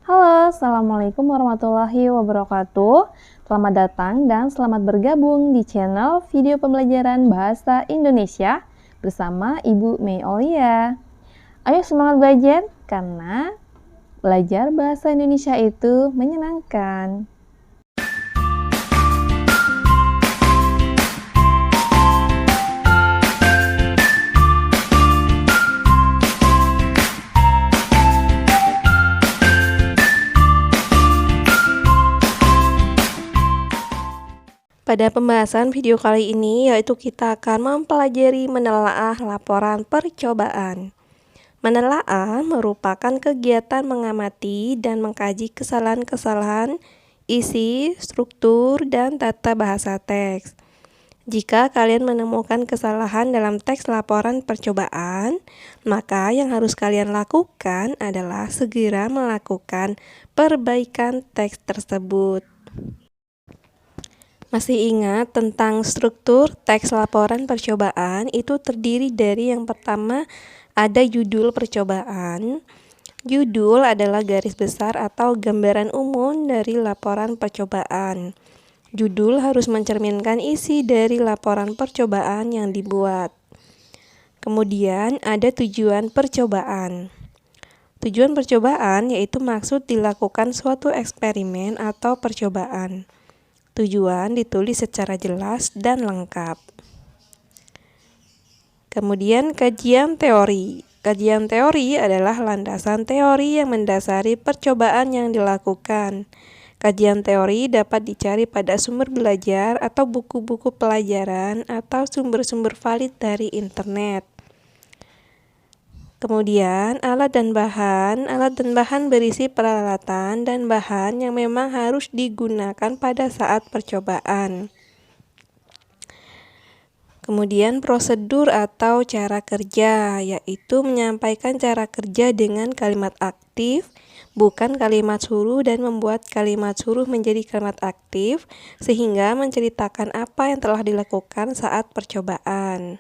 Halo, Assalamualaikum warahmatullahi wabarakatuh. Selamat datang dan selamat bergabung di channel video pembelajaran Bahasa Indonesia bersama Ibu Mei Aulia. Ayo semangat belajar, karena belajar bahasa Indonesia itu menyenangkan. Pada pembahasan video kali ini, yaitu kita akan mempelajari menelaah laporan percobaan. Menelaah merupakan kegiatan mengamati dan mengkaji kesalahan-kesalahan isi, struktur, dan tata bahasa teks. Jika kalian menemukan kesalahan dalam teks laporan percobaan, maka yang harus kalian lakukan adalah segera melakukan perbaikan teks tersebut. Masih ingat tentang struktur teks laporan percobaan? Itu terdiri dari yang pertama ada judul percobaan. Judul adalah garis besar atau gambaran umum dari laporan percobaan. Judul harus mencerminkan isi dari laporan percobaan yang dibuat. Kemudian ada tujuan percobaan. Tujuan percobaan yaitu maksud dilakukan suatu eksperimen atau percobaan. Tujuan ditulis secara jelas dan lengkap. Kemudian kajian teori. Kajian teori adalah landasan teori yang mendasari percobaan yang dilakukan. Kajian teori dapat dicari pada sumber belajar atau buku-buku pelajaran atau sumber-sumber valid dari internet. Kemudian alat dan bahan. Alat dan bahan berisi peralatan dan bahan yang memang harus digunakan pada saat percobaan. Kemudian prosedur atau cara kerja, yaitu menyampaikan cara kerja dengan kalimat aktif, bukan kalimat suruh, dan membuat kalimat suruh menjadi kalimat aktif, sehingga menceritakan apa yang telah dilakukan saat percobaan.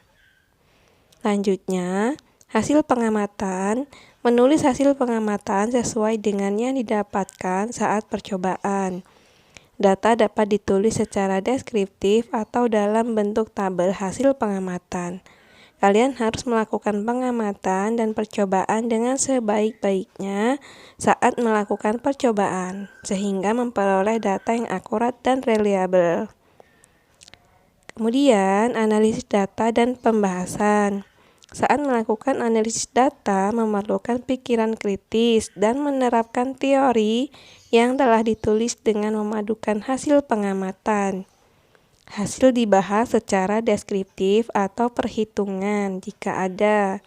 Selanjutnya, hasil pengamatan, menulis hasil pengamatan sesuai dengan yang didapatkan saat percobaan. Data dapat ditulis secara deskriptif atau dalam bentuk tabel hasil pengamatan. Kalian harus melakukan pengamatan dan percobaan dengan sebaik-baiknya saat melakukan percobaan, sehingga memperoleh data yang akurat dan reliabel. Kemudian, analisis data dan pembahasan. Saat melakukan analisis data, memerlukan pikiran kritis dan menerapkan teori yang telah ditulis dengan memadukan hasil pengamatan. Hasil dibahas secara deskriptif atau perhitungan jika ada.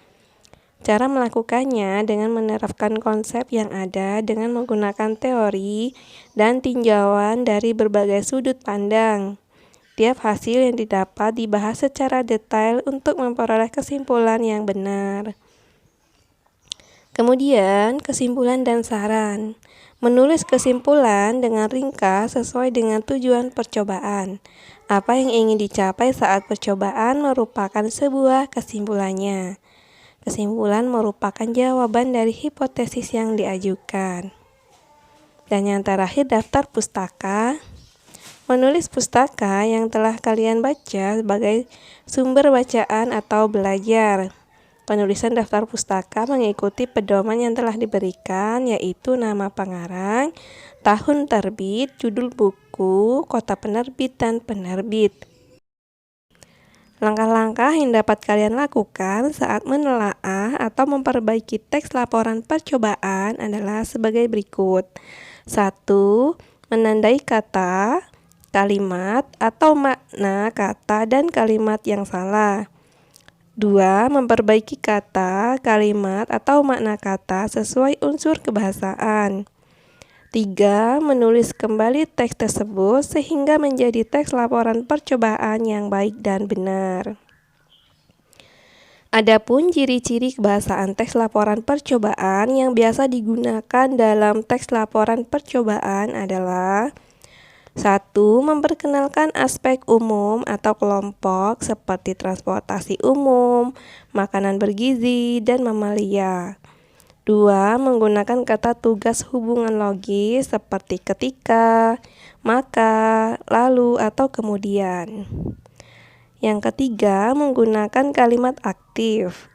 Cara melakukannya dengan menerapkan konsep yang ada dengan menggunakan teori dan tinjauan dari berbagai sudut pandang. Tiap hasil yang didapat dibahas secara detail untuk memperoleh kesimpulan yang benar. Kemudian, kesimpulan dan saran. Menulis kesimpulan dengan ringkas sesuai dengan tujuan percobaan. Apa yang ingin dicapai saat percobaan merupakan sebuah kesimpulannya. Kesimpulan merupakan jawaban dari hipotesis yang diajukan. Dan yang terakhir, daftar pustaka. Menulis pustaka yang telah kalian baca sebagai sumber bacaan atau belajar. Penulisan daftar pustaka mengikuti pedoman yang telah diberikan, yaitu nama pengarang, tahun terbit, judul buku, kota penerbit, dan penerbit. Langkah-langkah yang dapat kalian lakukan saat menelaah atau memperbaiki teks laporan percobaan adalah sebagai berikut. 1. Menandai kata, kalimat, atau makna kata dan kalimat yang salah. 2. Memperbaiki kata, kalimat, atau makna kata sesuai unsur kebahasaan. 3. Menulis kembali teks tersebut sehingga menjadi teks laporan percobaan yang baik dan benar. Adapun ciri-ciri kebahasaan teks laporan percobaan yang biasa digunakan dalam teks laporan percobaan adalah 1. Memperkenalkan aspek umum atau kelompok seperti transportasi umum, makanan bergizi, dan mamalia. 2. Menggunakan kata tugas hubungan logis seperti ketika, maka, lalu, atau kemudian. Yang ketiga, menggunakan kalimat aktif.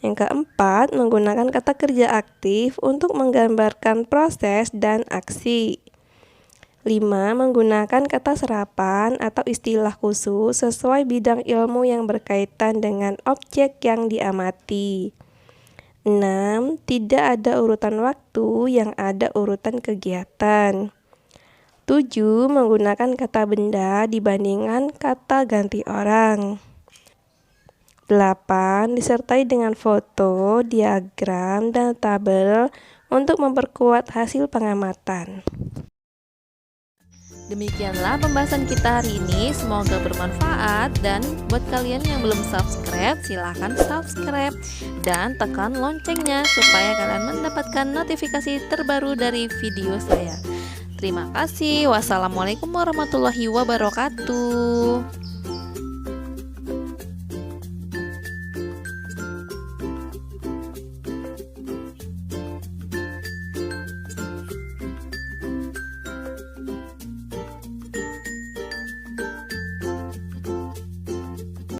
Yang keempat, menggunakan kata kerja aktif untuk menggambarkan proses dan aksi. 5. Menggunakan kata serapan atau istilah khusus sesuai bidang ilmu yang berkaitan dengan objek yang diamati. 6. Tidak ada urutan waktu, yang ada urutan kegiatan. 7. Menggunakan kata benda dibandingkan kata ganti orang. 8. Disertai dengan foto, diagram, dan tabel untuk memperkuat hasil pengamatan. Demikianlah pembahasan kita hari ini, semoga bermanfaat, dan buat kalian yang belum subscribe, silahkan subscribe dan tekan loncengnya supaya kalian mendapatkan notifikasi terbaru dari video saya. Terima kasih. Wassalamualaikum warahmatullahi wabarakatuh.